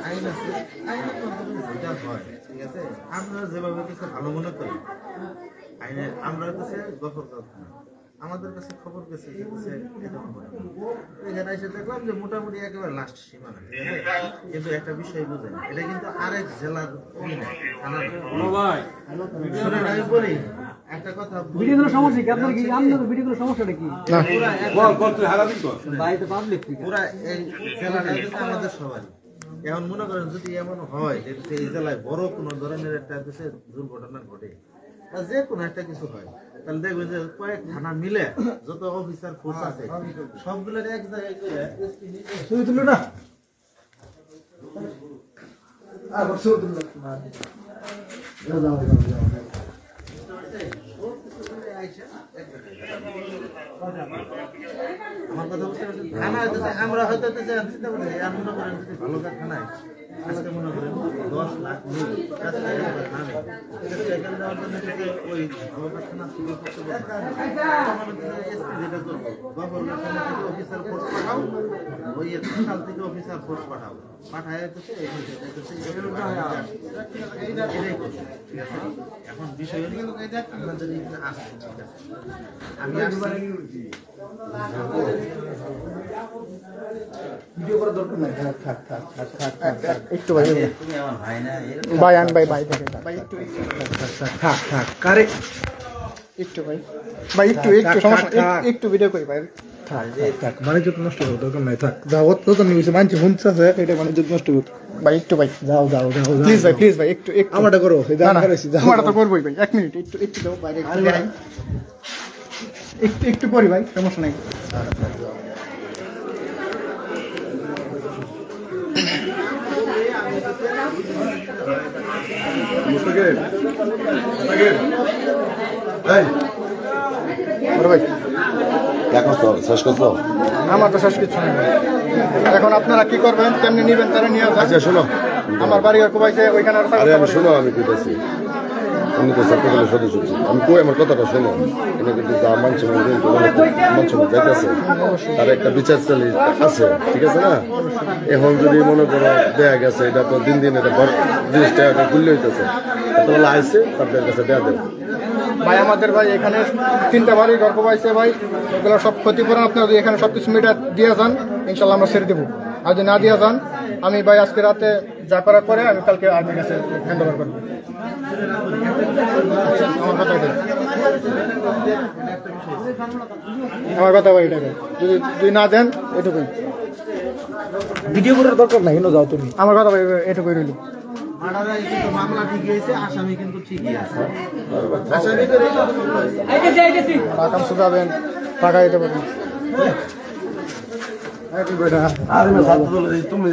আইন আছে, আইনের মাধ্যমে যেটা হয়, ঠিক আছে? আমরা যেভাবে কিছু ভালো মনে করি, আইনে আমরা কাছে গফরগাঁও থানা, আমাদের কাছে খবর গেছে যে এরকম এখানে এসে দেখলাম যে মোটামুটি একেবারে লাস্ট সীমানা, কিন্তু একটা বিষয় বুঝেন, এটা কিন্তু আরেক জেলার থানা। আমি বলি একটা কথা, ভিডিওগুলো সমস্যা কি আপনার? কি আপনার ভিডিওগুলো সমস্যাটা কি? পুরা এই জেলাটা কিন্তু আমাদের সবাই। এখন মনে করেন যদি এমন হয় যে এই জেলায় বড় কোনো ধরনের একটা দুর্ঘটনা ঘটে বা যে কোনো একটা কিছু হয়, তাহলে দেখবেন যে কয়েক থানা মিলে যত অফিসার ফোর্স আছে সবগুলো এক জায়গায় শুধু তুলো না আমার কথা বুঝতে পারছেন? থানা হইতেছে আমরা হয়তো চিন্তা করি মনে করেন যদি ভালো থানায় আজকে মনে করেন 10 লাখ মিল নামে ওই ভালো থানা শুরু করতে যেটা করবো অফিসার ফোর্স পাঠাও, ওই সাল থেকে অফিসার ফোর্স পাঠাও, পাঠায় এখন বিষয় আপনাদের আসছে, ঠিক আছে? আমি ভিডিও করার দরকার নাই, একটু ভাই ভাই আন ভাই ভাই দেখেন ভাই একটু থাক থাক কারে একটু ভাই ভাই একটু একটু সমস্যা একটু ভিডিও করি ভাই থাক থাক বাণিজ্য নষ্ট করার দরকার নাই, থাক যাও তো নিউজ মানছি শুনছে এটা বাণিজ্য নষ্ট করতে ভাই একটু ভাই যাও যাও যাও প্লিজ ভাই একটু একটু আমারটা করো, আমারটা তো করবোই ভাই, 1 মিনিট একটু একটু দাও বাইরে একটু একটু করি ভাই, সমস্যা নাই। আমার তো শেষ কিছু নেই, এখন আপনারা কি করবেন, কেমনি নিবেন তারা নিয়ে যান। আচ্ছা শোনো, আমার বাড়ি কোবাইছে ওইখানে শোনো আমি কইতাছি, আমি তো ছাত্রদলের সদস্য, আমি কই আমার কথাটা শোনো। এটা কিন্তু যা মানছে যাইতেছে তার একটা বিচার চালি আছে, ঠিক আছে না? এখন যদি মনে করো দেয়া গেছে, এটা তো দিন দিন এটা জিনিসটা এটা খুললে হইতেছে, তাহলে আইসে তাদের কাছে দেয়া দেবে ভাই। আমাদের ভাই এখানে 3টা বাড়ি ঘর পাইছে ভাই, এগুলো সব ক্ষতিপূরণ আপনারা যদি এখানে সবকিছু মিটা দিয়ে যান, ইনশাল্লাহ আমরা ছেড়ে দেবো। আর যদি না দিয়ে যান, আমি ভাই আজকে রাতে যা করার পরে আমি কালকে আর্মির কাছে হ্যান্ড ওভার করবো। আমার কথা ভাই এটাকে যদি না দেন এটুকুই, ভিডিও করার দরকার নাই, যাও তুমি। আমার কথা ভাই এটুকুই রইল। মামলা ঠিক হয়েছে, আসামি কিন্তু ঠিকই আছে। আকাম শুধাবেন, টাকা দিতে পারবেন। তুমি